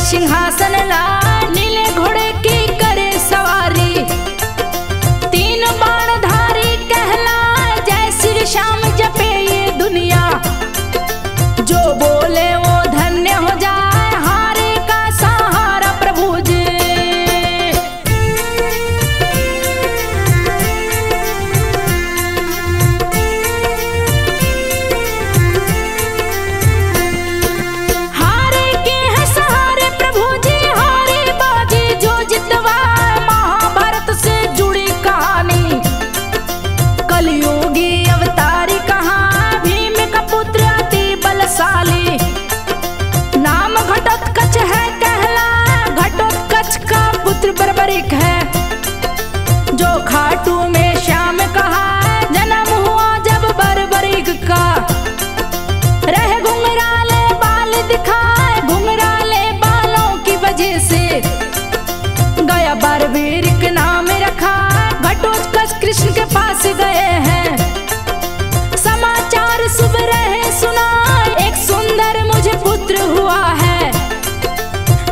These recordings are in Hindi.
सिंहासन ला, नीले घोड़े की करे सवारी। 3 बाणधारी कहलाए, जय श्री श्याम जपे ये दुनिया। जो बोले वो धन्य हो जाए, हारे का सहारा प्रभु जी। हारे के हैं सहारे प्रभु जी, हारे बाजी जो जितवाए। महाभारत से जुड़ी कहानी, कलयुगी अवतारी कहाँ, भीम का पुत्र अति बलशाली। नाम घटोत्कच है कहलाए, घटोत्कच का पुत्र बर्बरिक है। जो खाटू में श्याम कहा, जन्म हुआ जब बर्बरिक का। रहे घुंघराले बाल दिखाए, घुंघराले बालों की वजह से गया बर्बरिक नाम रखा। घटोत्कच कृष्ण के पास गए हैं, समाचार शुभ रहे सुना। एक सुंदर मुझे पुत्र हुआ है।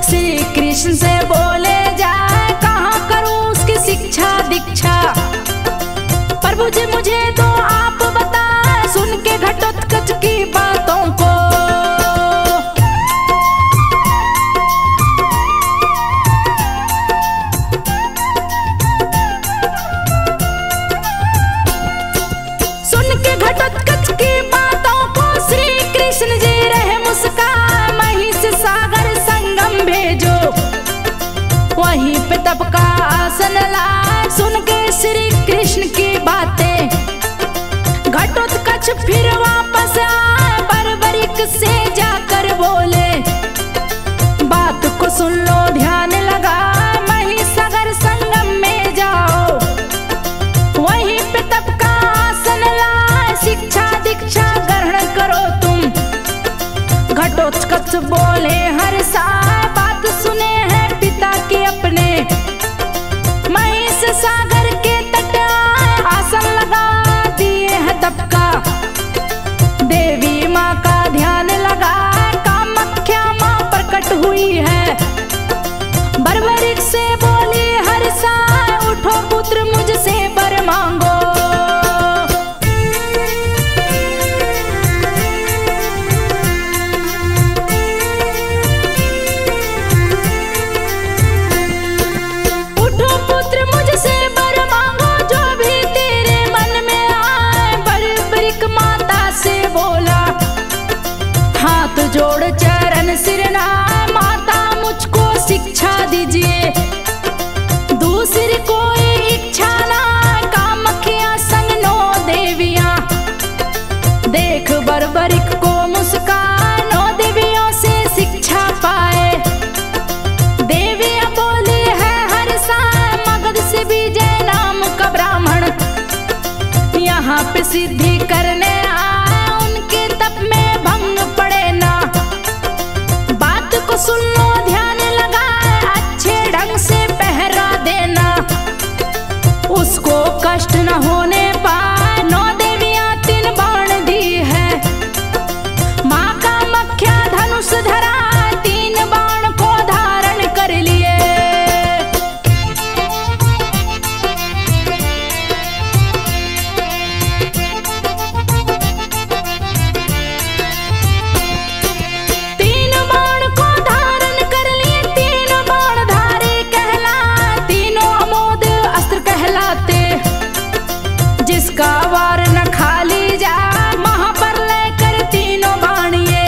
श्री कृष्ण से बोले जाए, कहाँ करूं उसकी शिक्षा दीक्षा। प्रभु जी मुझे तो आप बताए, सुन के घटोत्कच की बातों को। सुन के घटोत्कच की बातों को, श्री कृष्ण जी रहे मुस्कान। महिष सागर संगम भेजो, वहीं पे तप का आसन लाए। सुन के श्री कृष्ण की बातें, घटोत्कच फिर वापस आए। बर्बरिक से जाकर बोले, बात को सुन लो ध्यान लगा। महिष सागर संगम में जाओ, वहीं पे तप का आसन लाए। शिक्षा दीक्षा ग्रहण करो तुम। घटोत्कच बोले हर साल, बात सुने हैं पिता के अपने। महिष सागर के तट आसन लगा दिए है तप का। देवी माँ का ध्यान लगा, कामाख्या माँ प्रकट हुई है। बर्बरिक से बोली हर साल, उठो पुत्र मुझसे वर मांगो। उठो पुत्र मुझसे वर मांगो, जो भी तेरे मन में आए। बर्बरिक माता से बोला, हाथ जोड़ चरण सिर नाए। माता मुझको शिक्षा दीजिए, दूसरी कोई इच्छा ना। कामाख्या संग 9 देवियां, देख बर्बरिक को मुस्कान। 9 देवियों से शिक्षा पाए। देवियां बोली है हर साल, मगध से विजय नाम का ब्राह्मण यहाँ पे सिद्धि करने आए। उनके तप में भंग पड़े ना, बात को सुन लो ध्यान लगा। अच्छे ढंग से पहरा देना, उसको कष्ट न होने पाए। 9 देवियां 3 बाण दी है, माँ कामाख्या धनुष धरा। 3 बाण को धारण कर लिए। जिसका वार न खाली जा, महाप्रलय कर 3 बाणिए।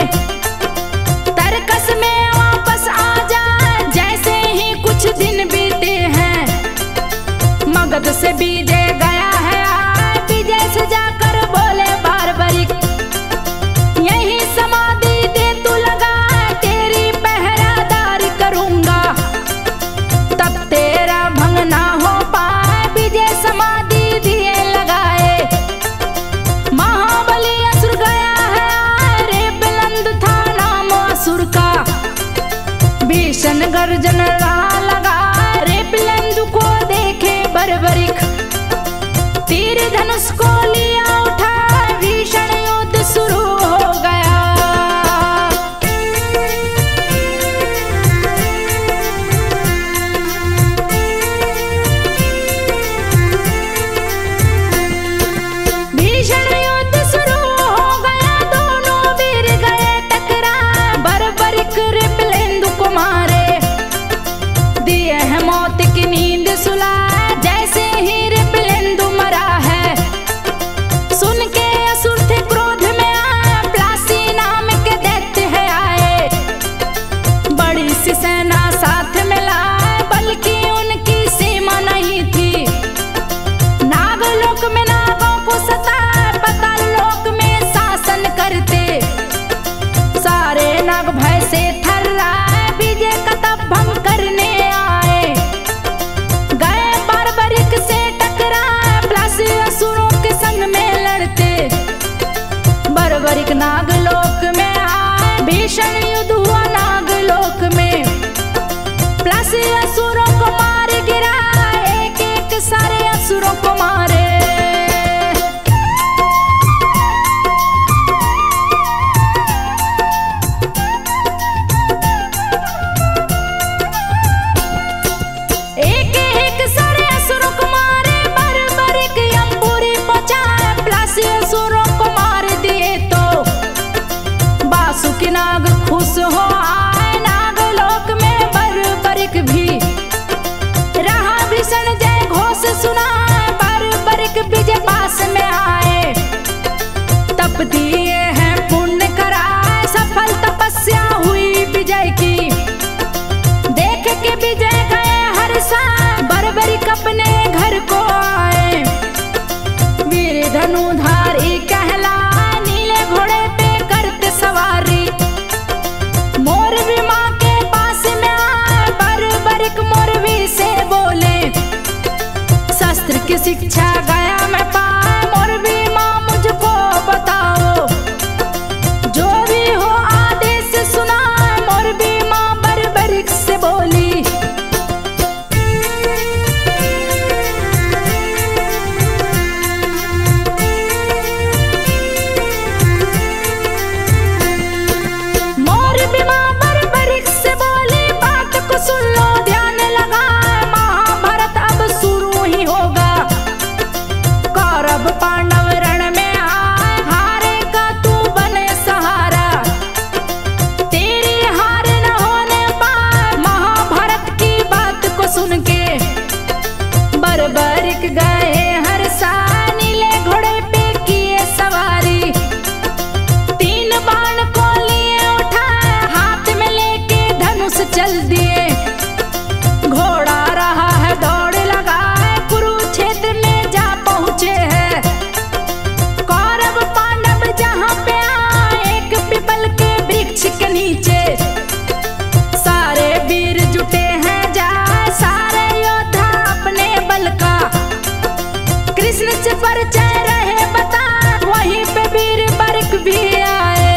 तरकस में वापस आ जा, जैसे ही कुछ दिन बीते हैं। मगध से विजय गया है, विजय से जाकर बोले बर्बरिक, यही समाधि दे तू लगा। तेरी पहरादारी करूंगा, तब तेरा भंग ना हो पाए। विजय समाधि दिए लगाए, महाबली असुर गया है। रे बुलंद था नाम असुर का, भीषण गर्जन लगा। रे बुलंद को देखे बर्बरिक, तीर धनुष को लिया उठा। भीषण युद्ध शुरू हो गया। को मारे। एक एक सारे असुरों को मारे, बर्बरिक यमपुरी पहुंचाए, प्लस असुरों को मार दिए तो बासुकी नाग खुश हो आए। नागलोक में बर्बरिक भी रहा भीषण जय घोष सुनाए, बर्बरिक विजय पास में आए। तप दिए हैं पुण्य कराए, सफल तपस्या हुई विजय की। देख के विजय गए हर साल, बर्बरिक अपने घर को आए। वीर धनुधारी कहलाए, नीले घोड़े पे करते सवारी। मोरवी माँ के पास में आए, बर्बरिक मोरवी से बोले, शस्त्र की शिक्षा गया मैं पाए। मोरवी माँ मुझको बताओ, जो भी हो आदेश सुना। मोरवी माँ बर्बरिक से बोली, मोरवी माँ बर्बरिक से बोली, बात को सुन लो ध्यान लगा। महाभारत अब शुरू ही होगा, कौरव पांडव रण में आए। हारेगा तू बने सहारा, तेरी हार न होने पाए। महाभारत की बात को सुन के बर्बरिक गए हर साल, नीले घोड़े पे किए सवारी। 3 बाण को लिए उठाए, हाथ में लेके धनुष चल दिए। घोड़ा रहा है दौड़ लगाए, कुरुक्षेत्र में जा पहुंचे हैं। कौरव पांडव जहां पे आए, एक पीपल के वृक्ष के नीचे सारे वीर जुटे हैं जा। सारे योद्धा अपने बल का कृष्ण से परिचय रहे बता, वहीं पे वीर बर्बरिक भी आए।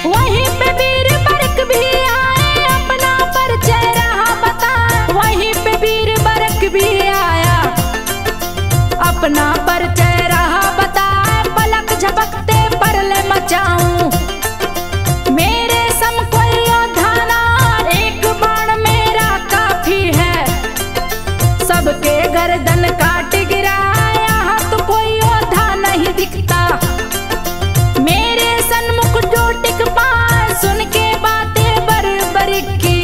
वहीं पे वीर बर्बरिक भी आए, अपना परिचय रहा बता। वहीं पे वीर बर्बरिक भी आया, अपना परिचय रहा बता। पलक झपकते परले मचाऊं, मेरे सम कोई योद्धा ना। एक बाण मेरा काफी है, सबके गर्दन काट गिरा। यहाँ तो कोई योद्धा नहीं दिखता, मेरे सन्मुख जो टिक पाए। सुन के बातें बर्बरिक की,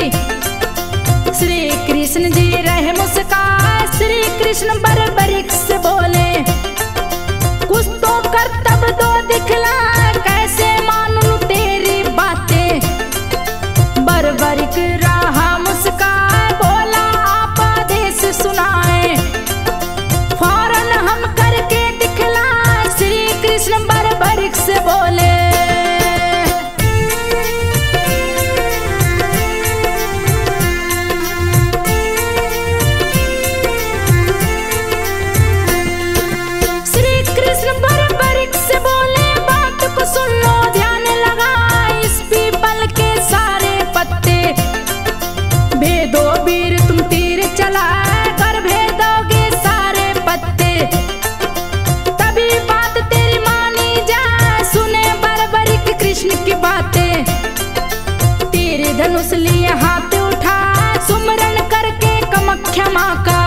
श्री कृष्ण जी रहे मुस्काए। श्री कृष्ण बर्बरिक से बोले, कुछ तो कर्तव्य दो दिखला, कैसे मानूं तेरी बातें। बर्बरिक रहा मुस्काए, बोला आप आदेश सुनाए, फौरन हम करके दिखला। श्री कृष्ण बर्बरिक से बोले, श्री कृष्ण बर्बरिक से बोले, बात को सुन लो ध्यान लगा। इस पीपल के सारे पत्ते भेदो वीर तुम तीर चलाए, कर भेदोगे सारे पत्ते। तभी बात तेरी मानी जाए, सुने बर्बरिक कृष्ण की बातें। तीर धनुष लिए हाथ उठा, सुमरन करके कामाख्या माँ का।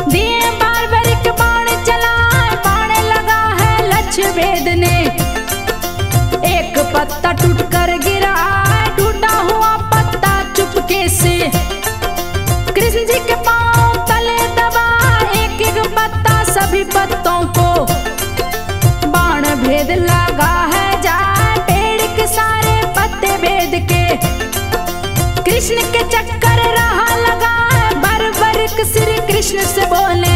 दिए बर्बरिक बाण चलाए, बाण लगा है लक्ष्य भेदने। एक पत्ता टूट कर गिरा, टूटा हुआ पत्ता चुपके से कृष्ण जी के पांव तले दबा। एक एक पत्ता सभी पत्तों को बाण भेद लगा है जा। पेड़ के सारे पत्ते भेद के कृष्ण के चक्कर रहा लगा। बर्बरिक श्री कृष्ण से बोले,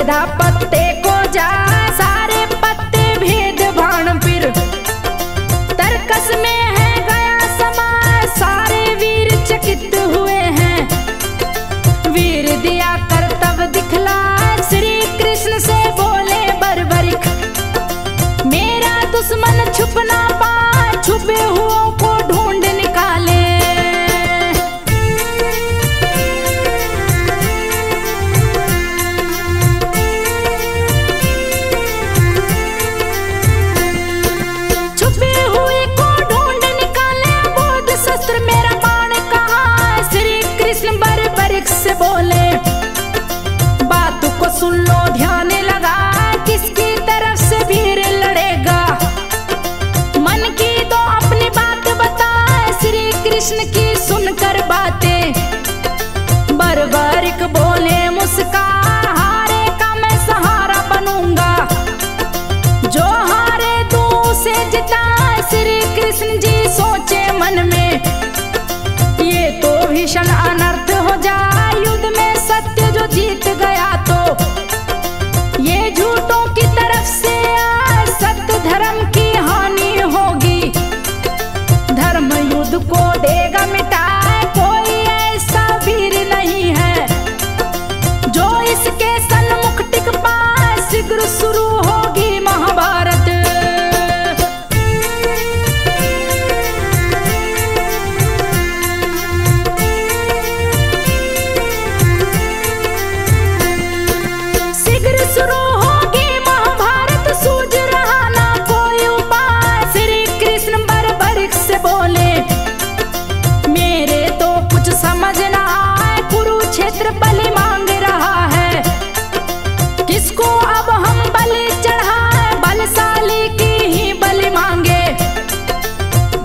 भेदा पत्ते को जा सारे पत्ते भेद भाण फिर तरकस में है गया समा सारे वीर चकित हुए हैं। वीर दिया करतब दिखला श्री कृष्ण से बोले बर्बरिक मेरा दुश्मन छुप ना पाए छुपे हुओं को ढूंढ निकाले। से बोले बात को सुन लो ध्यान लगा किसकी तरफ से वीर लड़ेगा। मन की तो अपनी बात बताए श्री कृष्ण की सुनकर बातें। बर्बरिक बोले मुस्का हारे का मैं सहारा बनूंगा जो हारे तू उसे जिता। श्री कृष्ण जी सोचे मन में ये तो भीषण अनर्थ हो जाए युद्ध में सत्य जो जीत गया तो ये झूठों की तरफ से सत्य धर्म की हानि होगी। धर्म युद्ध को देगा मिटाए कोई ऐसा वीर नहीं है जो इसके सन्मुख टिक पाए। शीघ्र शुरू होगी महाभारत। शुरू होगी महाभारत सूझ रहा ना कोई उपाय। श्री कृष्ण बर्बरिक से बोले मेरे तो कुछ समझ ना आए कुरुक्षेत्र बलि मांग रहा है किसको अब हम बलि चढ़ाए। बलशाली की ही बलि मांगे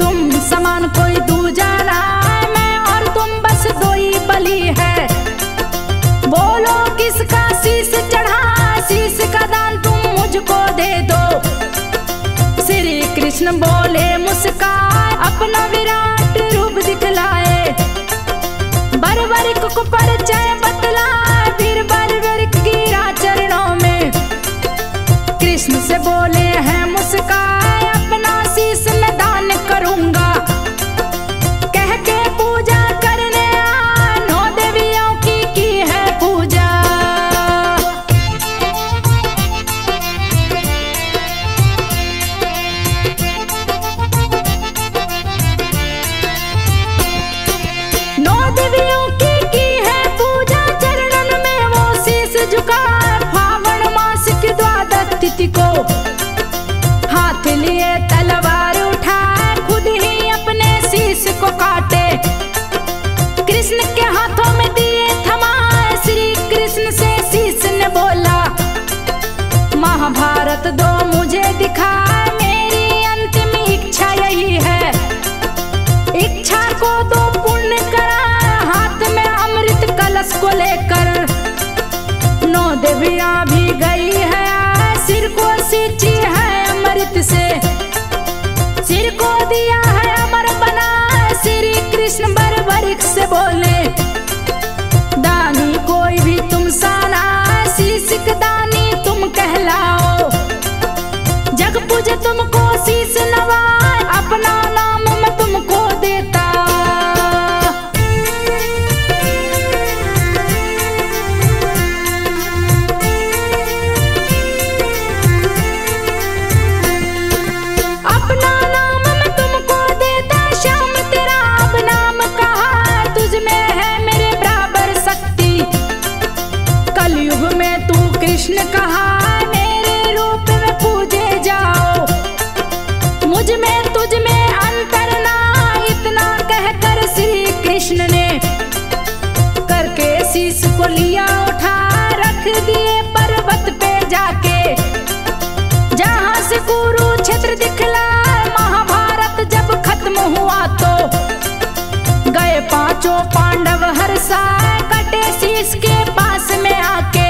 तुम समान कोई दूजा ना मैं और तुम बस दो ही बलि है। बोलो किसका शीश चढ़ा शीश का दान तुम मुझको दे दो। श्री कृष्ण बोले मुस्काए अपना विराट रूप दिखलाए। बर्बरिक को परिचय बतलाए फिर बर्बरिक गिरा चरणों में। कृष्ण से बोले हैं मुस्काए अपना शीश में दान करूंगा कह के पूजा करने आए। 9 देवियों की है पूजा। को हाथ लिए तलवार उठाए खुद ही अपने शीश को काटे। कृष्ण के हाथों में दिए थमाए श्री कृष्ण से शीश ने बोला महाभारत दो मुझे दिखाए मेरी अंतिम इच्छा यही है। इच्छा को दो पूर्ण करा हाथ में अमृत कलश को लेकर। 9 देवियां भी गई है सिर को सींची है अमृत से सिर को दिया है अमर बना। श्री कृष्ण बर्बरिक से बोले दानी कोई भी तुम साना शीश दानी तुम कहलाओ। जग पूजे तुमको शीश नवाए अपना नाम मैं तुमको देता। कृष्ण कहा मेरे रूप में पूजे जाओ मुझ में तुझ में अंतर ना इतना कहकर श्री कृष्ण ने करके शीश को लिया उठा रख दिए पर्वत पे जाके। जहां से कुरुक्षेत्र दिखला महाभारत जब खत्म हुआ तो गए 5 पांडव हर्षाए कटे शीश के पास में आके।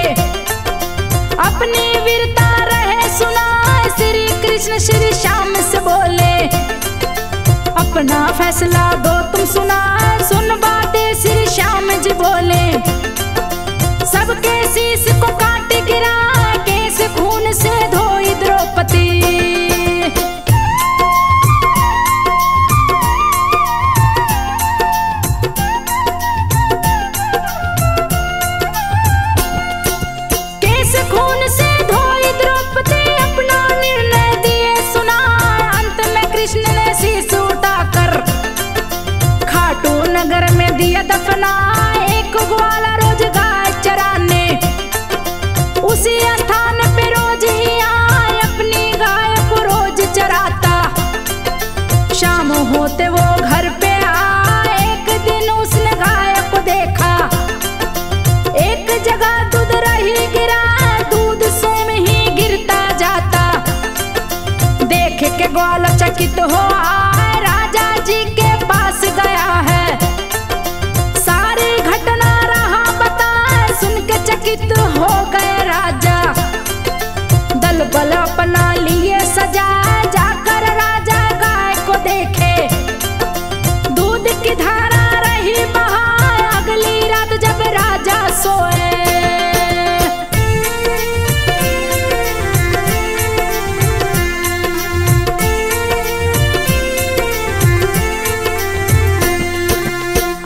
अपनी वीरता रहे सुना श्री कृष्ण श्री श्याम से बोले अपना फैसला दो तुम सुना। सुन बातें श्री श्याम जी बोले सबके शीश को काट गिरा ग्वाल चकित हो आए, राजा जी के पास गया है। सारी घटना रहा बताए, सुन के चकित हो गए राजा। दल बल अपना लिए सजाए, जाकर राजा गाय को देखे। दूध की धारा रही बहाए, अगली रात जब राजा सोए।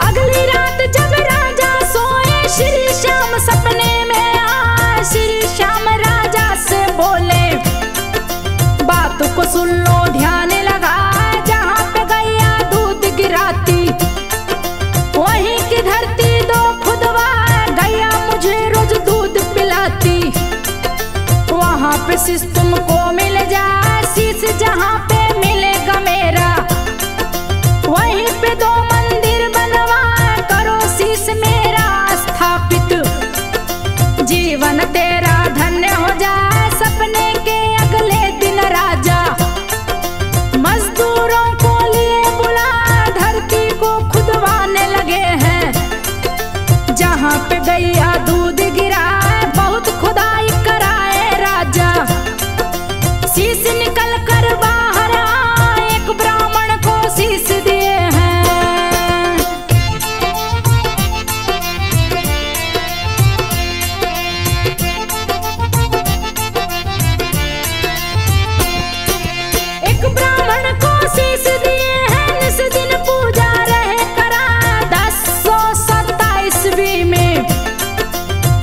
अगली रात जब राजा सोए, श्री श्याम सपने में आए। श्री श्याम राजा से बोले, बात को सुन लो ध्यान लगा। जहाँ पे गैया दूध गिराती, वहीं की धरती दो खुदवा। गैया मुझे रोज दूध पिलाती, वहाँ पे शीश तुमको मिल जाए। शीश जहाँ पे मिलेगा मेरा, वहीं पे दो मंदिर बनवा। करो शीश मेरा स्थापित, जीवन तेरा धन्य हो जाए। सपने के अगले दिन राजा मजदूरों को लिए बुला, धरती को खुदवाने लगे हैं। जहाँ पे गैया दूध गिराए, बहुत खुदाई कराए राजा। शीश निकल कर बाहर आए, एक ब्राह्मण को शीश दिए हैं। एक ब्राह्मण को शीश दिए हैं, निस दिन पूजा रहे करा। 1027 में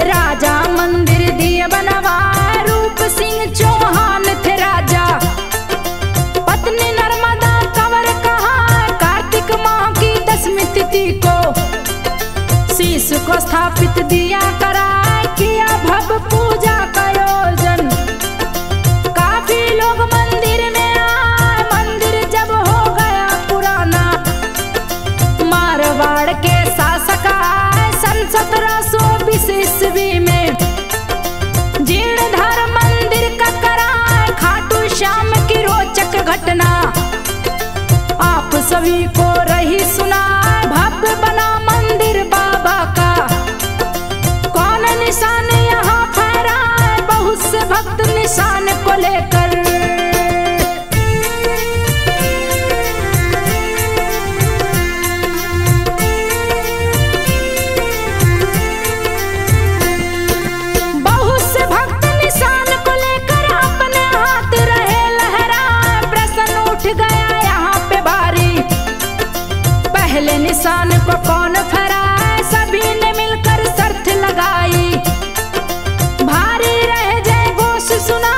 राजा मंदिर दिए बनवा। रूप सिंह चौहान थे राजा, पत्नी नर्मदा कंवर कहा। कार्तिक माह की 10वीं तिथि को शीश को स्थापित दिया करा। किया भव्य पूजा का आयोजन, काफी लोग मंदिर में आए। मंदिर जब हो गया पुराना, मारवाड़ के शासक आए सन 1720 ईस्वी में। जीर्णोद्धार मंदिर का कराए, खाटू श्याम की रोचक घटना आप सभी को रही सुना। भव्य बना मंदिर बाबा का, कौन निशान यहाँ फहराए। बहुत से भक्त निशान को लेकर अपने हाथ रहे लहराए। प्रश्न उठ गया यहाँ पे भारी, पहले निशान को कौन फहराए। सभी ने मिलकर शर्त लगाई, भारी रह जाए घोष सुना।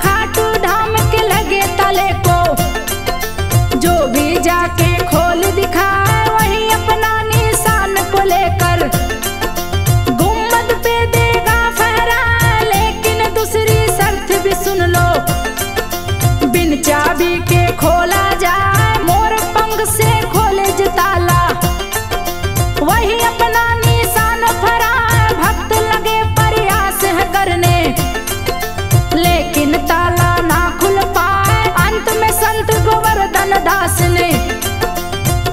खाटू धाम के लगे ताले को, जो भी जाके खोल दिखाए। वही अपना निशान को लेकर गुम्बद पे देगा फहराए। लेकिन दूसरी शर्त भी सुन लो, बिन चाबी के खोला जाए। मोर पंख से खोले जो ताला, वही अपना निशान फहराए। भक्त लगे प्रयास है करने, लेकिन ताला ना खुल पाए। अंत में संत गोवर्धन दास ने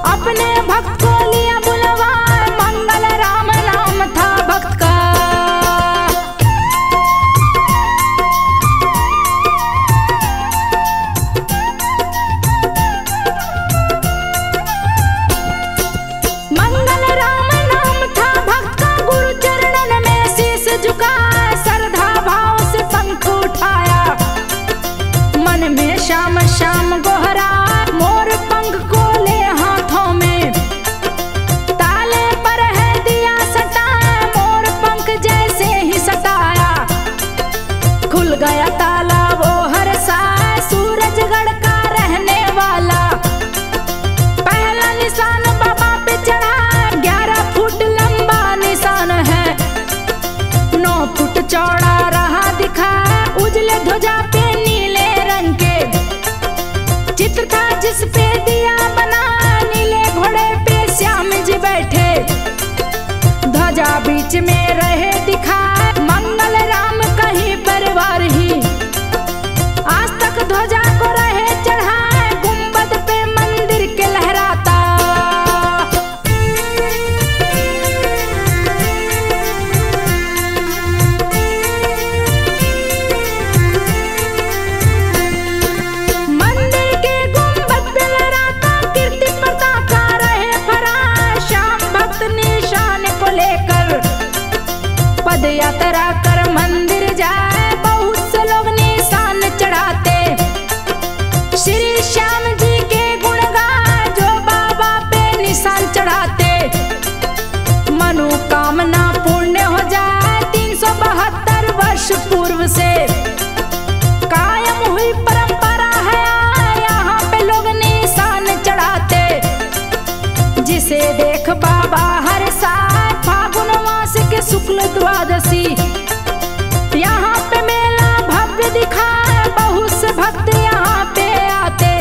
अपने भक्त को लिया बुलवा। मंगल राम नाम था भक्त का। मंगल राम नाम था भक्त का, गुरु चरणन में शीश झुकाया। श्रद्धा भाव से पंख उठाया, मन में श्याम श्याम गोहरा। मोर पंख को ले हाथों में, ताले पर है दिया सटा। मोर पंख जैसे ही सटाया, खुल गया ताला वो हरसा। सूरजगढ़ का रहने वाला, पहला निशान बाबा पे चढ़ा। 11 फुट लंबा निशान है, 9 फुट चौड़ा रहा दिखा। उजले ध्वजा पे नीले रंग के चित्र था, जिस पे दिया बना। नीले घोड़े पे श्याम जी बैठे, ध्वजा बीच में रहे दिखा। मंगल राम कहीं परिवार ही, आज तक ध्वजा को रहे चढ़ा। पद यात्रा कर मंदिर जाए, बहुत से लोग निशान चढ़ाते। श्री श्याम जी के गुण गाए, जो बाबा पे निशान चढ़ाते। मनोकामना पूर्ण हो जाए, 372 वर्ष पूर्व से कायम हुई परंपरा है, यहाँ पे लोग निशान चढ़ाते। जिसे देख बाबा हर साल फागुन मास के शुक्ल द्वादशी, यहाँ पे मेला भव्य दिखाए, बहुत से भक्त यहाँ पे आते।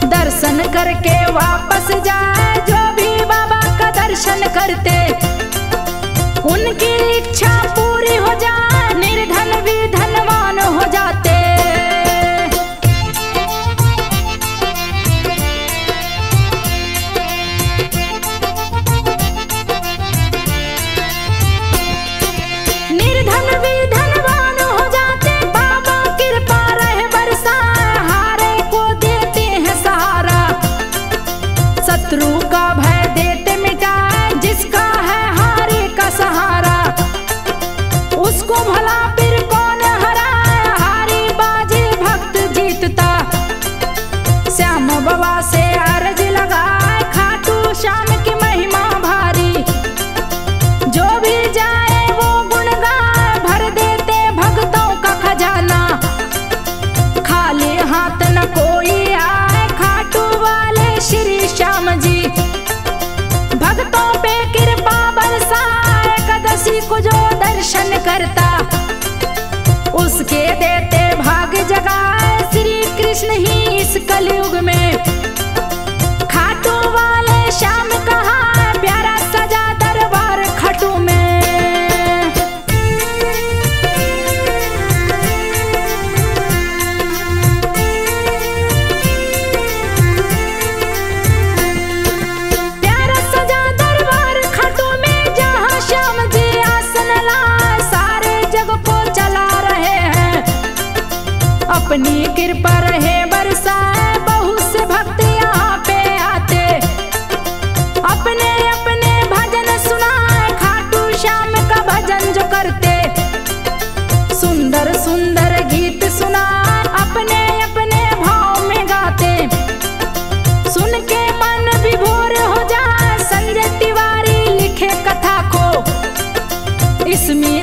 दर्शन करके वापस जाए, जो भी बाबा का दर्शन करते, उनकी इच्छा पूरी हो जाए, निर्धन भी धनवान हो जाते। निर्धन भी धनवान हो जाते, बाबा कृपा रहे बरसाए, हारे को देते हैं सहारा, शत्रु का भय देते मिटाए, जिसका है हारे का सहारा, उसको भला फिर कौन हराए, हारी बाजी भक्त जीतता। श्याम बाबा से अर्ज लगाए, खाटू श्याम की महिमा भारी, जो भी जाए वो गुण गाए, भर देते भक्तों का खजाना। खाली हाथ न कोई आए, खाटू वाले श्री श्याम जी, भक्तों पे कृपा बरसाए, एकादशी को जो दर्शन करता, उसके देते भाग्य जगाए, श्री कृष्ण ही इस कलयुग में। खाटू वाले श्याम कहा, प्यारा सजा दरबार खटू में। प्यारा सजा दरबार खटू में, जहाँ श्याम जी आसन लाए, सारे जग को चला रहे हैं, अपनी कृपा रहे बरसाए, बहुत से भक्त यहाँ पे आते, अपने अपने भजन सुनाए, खाटू श्याम का भजन जो करते, सुंदर सुंदर गीत सुनाए, अपने अपने भाव में गाते, सुन के मन विभोर हो जाए। संजय तिवारी लिखे कथा को, इसमें